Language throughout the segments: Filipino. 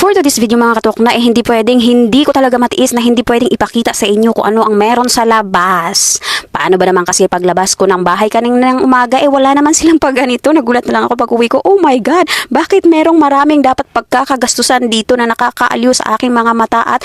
For today's video mga katok na hindi ko talaga matiis na hindi pwedeng ipakita sa inyo kung ano ang meron sa labas. Paano ba naman kasi paglabas ko ng bahay kaninang umaga wala naman silang pag ganito. Nagulat na lang ako pag uwi ko. Oh my God, bakit merong maraming dapat pagkakagastusan dito na nakakaaliw sa aking mga mata at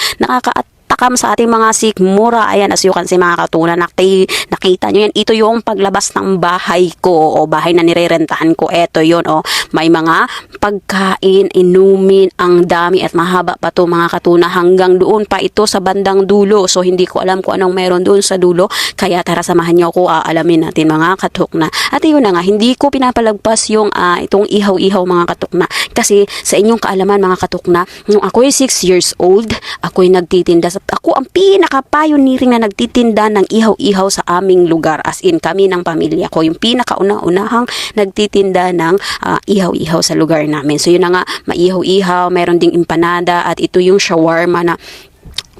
takam sa ating mga sikmura. Ayan, as you can see mga katuna, nakita nyo yan. Ito yung paglabas ng bahay ko o bahay na nirerentahan ko. Ito yun, may mga pagkain, inumin, ang dami at mahaba pa to mga katuna. Hanggang doon pa ito sa bandang dulo. So, hindi ko alam kung anong meron doon sa dulo. Kaya tara, samahan nyo ako, aalamin natin mga katukna. At yun na nga, hindi ko pinapalagpas yung itong ihaw-ihaw mga katukna. Kasi sa inyong kaalaman mga katukna, nung ako'y 6 years old, ako'y nagtitinda ako ang pinaka-pioneering na nagtitinda ng ihaw-ihaw sa aming lugar. As in, kami ng pamilya ko, yung pinakauna-unahang nagtitinda ng ihaw-ihaw sa lugar namin. So, yun na nga, maihaw-ihaw, meron ding empanada, at ito yung shawarma na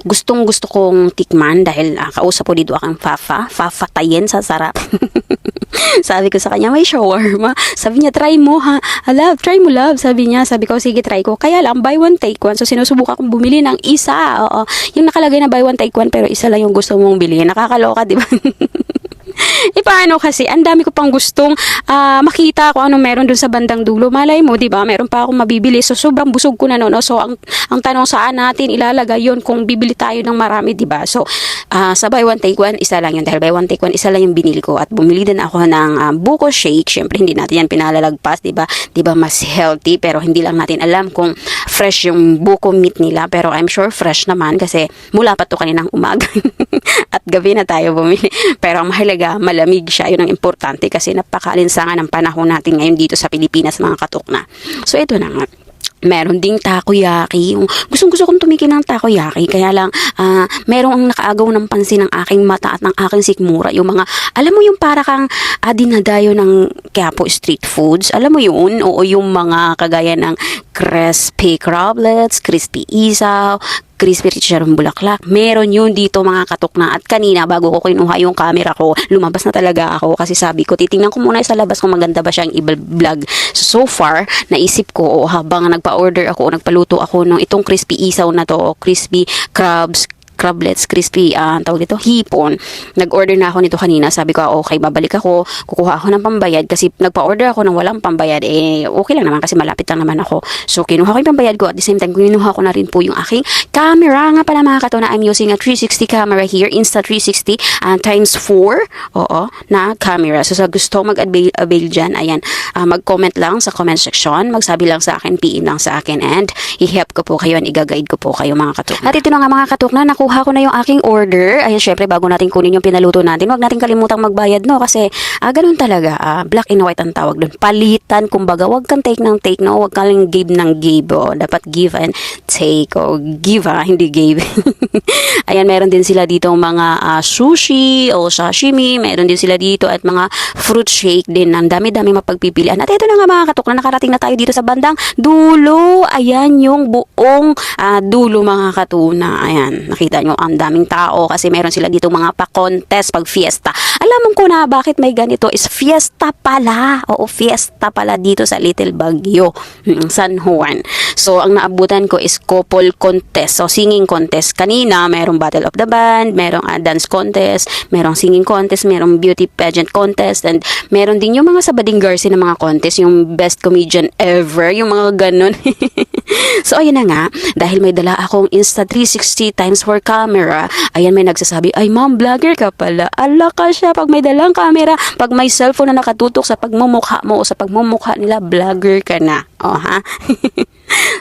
gustong-gusto kong tikman dahil kausap ko dito akong fafatayin sa sarap. Sabi ko sa kanya, may shawarma. Sabi niya, try mo ha. Love, try mo love. Sabi niya, sabi ko, sige try ko. Kaya lang, buy one take one. So sinusubukan kong bumili ng isa. Oo. Yung nakalagay na buy one take one pero isa lang yung gusto mong bilhin. Nakakaloka, di ba? Paano kasi, ang dami ko pang gustong makita kung anong meron dun sa bandang dulo. Malay mo, di ba? Meron pa akong mabibili. So, sobrang busog ko na noon. So, ang tanong saan natin ilalagay yun kung bibili tayo ng marami, di ba? So, sa buy one take one, isa lang yun. Dahil buy one take one, isa lang yung binili ko. At bumili din ako ng buko shake. Siyempre, hindi natin yan pinalalagpas, di ba? Di ba, mas healthy. Pero hindi lang natin alam kung fresh yung buko meat nila. Pero I'm sure fresh naman kasi mula pa to kaninang umaga. At gabi na tayo bumili. Pero ang mahalaga, malamig siya. Yun ang importante kasi napakalinsangan ng panahon natin ngayon dito sa Pilipinas mga katukna. So ito na nga. Meron ding takoyaki. Gustong-gusto kong tumikim ng takoyaki. Kaya lang, merong ang nakaagaw ng pansin ng aking mata at ng aking sikmura. Yung mga, alam mo yung para kang dinadayo ng Quiapo street foods. Alam mo yun? Oo, yung mga kagaya ng crispy crablets, crispy isaw, crispy chicharron bulaklak. Meron yun dito mga katukna. At kanina, bago ko kinuha yung camera ko, lumabas na talaga ako kasi sabi ko, titingnan ko muna sa labas kung maganda ba siyang i-vlog. So far, naisip ko, habang nagpa-order ako, nagpaluto ako ng itong crispy isaw na to, crispy crablets, crispy, tawag dito, hipon. Nag-order na ako nito kanina. Sabi ko, okay, babalik ako. Kukuha ako ng pambayad kasi nagpa-order ako ng walang pambayad. Okay lang naman kasi malapit lang naman ako. So, kinuha ko yung pambayad ko. At the same time, kinuha ko na rin po yung aking camera. Nga pala mga katuna, I'm using a 360 camera here. Insta360 times 4. Oo, na camera. So, sa gusto mag-avail dyan, ayan, mag-comment lang sa comment section. Magsabi lang sa akin, PN lang sa akin. And, i-help ko po kayo and i-guide ko po kayo mga katukna. At ito na nga mga katukna, nakuha ko na yung aking order. Ayan, syempre, bago natin kunin yung pinaluto natin, huwag natin kalimutang magbayad, no? Kasi, ganun talaga. Black and white ang tawag doon. Palitan, kumbaga, huwag kang take ng take, no? Huwag kang give ng give, dapat give and take, give, hindi give. Ayan, meron din sila dito mga sushi o sashimi. Meron din sila dito at mga fruit shake din. Ang dami-dami mapagpipilian. At ito na nga mga katukna, nakarating na tayo dito sa bandang dulo. Ayan, yung buong dulo mga katuna. Ayan, nakita nyo, ang daming tao kasi meron sila dito mga pa-contest pag fiesta. Alam mo ko na bakit may ganito is fiesta pala. Oo, fiesta pala dito sa Little Baguio, San Juan. So, ang naabutan ko is couple contest. So, singing contest. Kanina, merong battle of the band, merong dance contest, merong singing contest, merong beauty pageant contest, and meron din yung mga sabading garsi na mga contest, yung best comedian ever, yung mga ganun. So, ayun na nga, dahil may dala akong Insta360 times 4 camera, ayan, may nagsasabi, ay ma'am, vlogger ka pala. Ala ka siya, pag may dalang camera, pag may cellphone na nakatutok sa pagmumukha mo o sa pagmumukha nila, vlogger ka na. O, ha?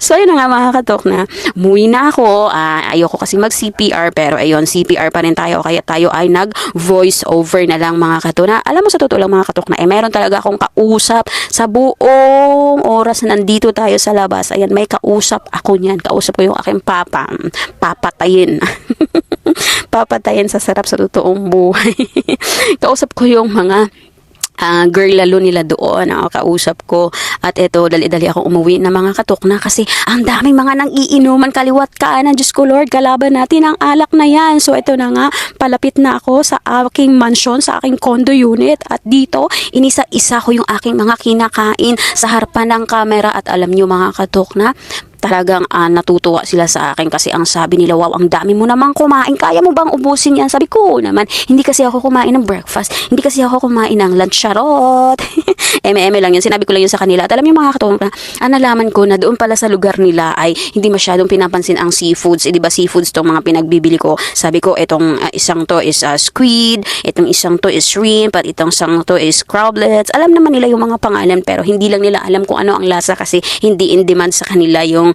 So, ayun na nga mga katok na, umuwi na ako. Ayoko kasi mag-CPR, pero ayun, CPR pa rin tayo. Kaya tayo ay nag-voice over na lang mga katok na. Alam mo, sa totoo lang mga katok na, meron talaga akong kausap sa buong oras na nandito tayo sa labas. Ayan, may kausap ako niyan. Kausap ko yung aking papa. Papatayin. Papatayin sa sarap sa totoong buhay. Kausap ko yung mga girl lalo nila doon, kausap ko. At eto, dali-dali akong umuwi na mga katok na kasi ang daming mga nang iinuman kaliwat kanan. Diyos ko Lord, kalaban natin ang alak na yan. So eto na nga, palapit na ako sa aking mansion, sa aking condo unit. At dito, inisa-isa ko yung aking mga kinakain sa harapan ng camera. At alam nyo mga katok na, talagang natutuwa sila sa akin kasi ang sabi nila, wow, ang dami mo namang kumain, kaya mo bang ubusin yan? Sabi ko, "Oo naman, hindi kasi ako kumain ng breakfast, hindi kasi ako kumain ng lunch, charot." Eme lang yun, sinabi ko lang yun sa kanila. At alam niyo mga katulong na, nalaman ko na doon pala sa lugar nila ay hindi masyadong pinapansin ang seafoods. Di ba seafoods tong mga pinagbibili ko? Sabi ko, itong isang to is squid, itong isang to is shrimp, at itong isang to is crablets. Alam naman nila yung mga pangalan pero hindi lang nila alam kung ano ang lasa kasi hindi in demand sa kanila yung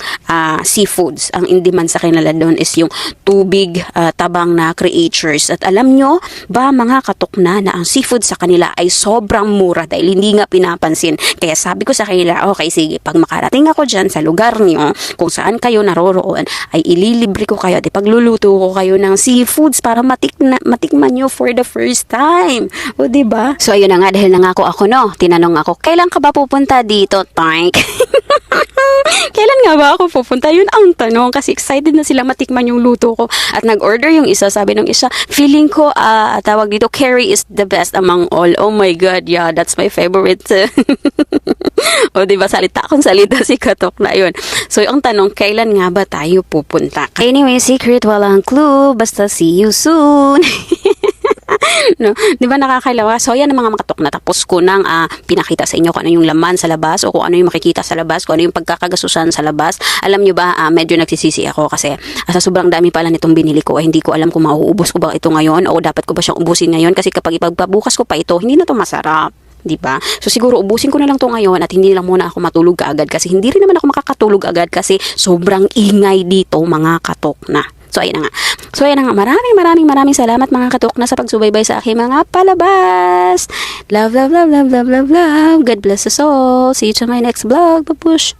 seafoods. Ang in demand sa kanila doon is yung tubig, tabang na creatures. At alam nyo ba mga katukna na ang seafood sa kanila ay sobrang mura dahil hindi nga pinapansin. Kaya sabi ko sa kanila, okay sige, pag makarating ako dyan sa lugar nyo, kung saan kayo naroroon, ay ililibre ko kayo at ipagluluto ko kayo ng seafoods para matikman nyo for the first time. O diba? So ayun na nga, dahil nangako ako no, tinanong ako, kailan ka ba pupunta dito, Tank? Kailan nga ba ako pupunta? Yun ang tanong kasi excited na sila matikman yung luto ko. At nag-order yung isa, sabi nung isa, feeling ko, tawag dito, curry is the best among all. Oh my God, yeah, that's my favorite. O diba, salita akong salita si Katok na yun. So yung tanong, kailan nga ba tayo pupunta? Anyway, secret, walang clue. Basta see you soon. No, 'di ba nakakalawa? So yan ang mga makatok na tapos ko nang pinakita sa inyo kung ano yung laman sa labas o kung ano yung makikita sa labas, kung ano yung pagkakagasusan sa labas. Alam niyo ba, medyo nagsisisi ako kasi sa sobrang dami pala nitong binili ko, hindi ko alam kung mauubos ko ba ito ngayon o dapat ko ba siyang ubusin ngayon kasi kapag ipagpabukas ko pa ito, hindi na to masarap. Diba? So siguro ubusin ko na lang to ngayon at hindi lang muna ako matulog kaagad kasi hindi rin naman ako makakatulog agad kasi sobrang ingay dito mga katok na. So ayun na nga. So ayun na nga. Maraming salamat mga katok na sa pagsubaybay sa aking mga palabas. Love, love, love, love, love, love, love. God bless us all. See you to my next vlog. Papush.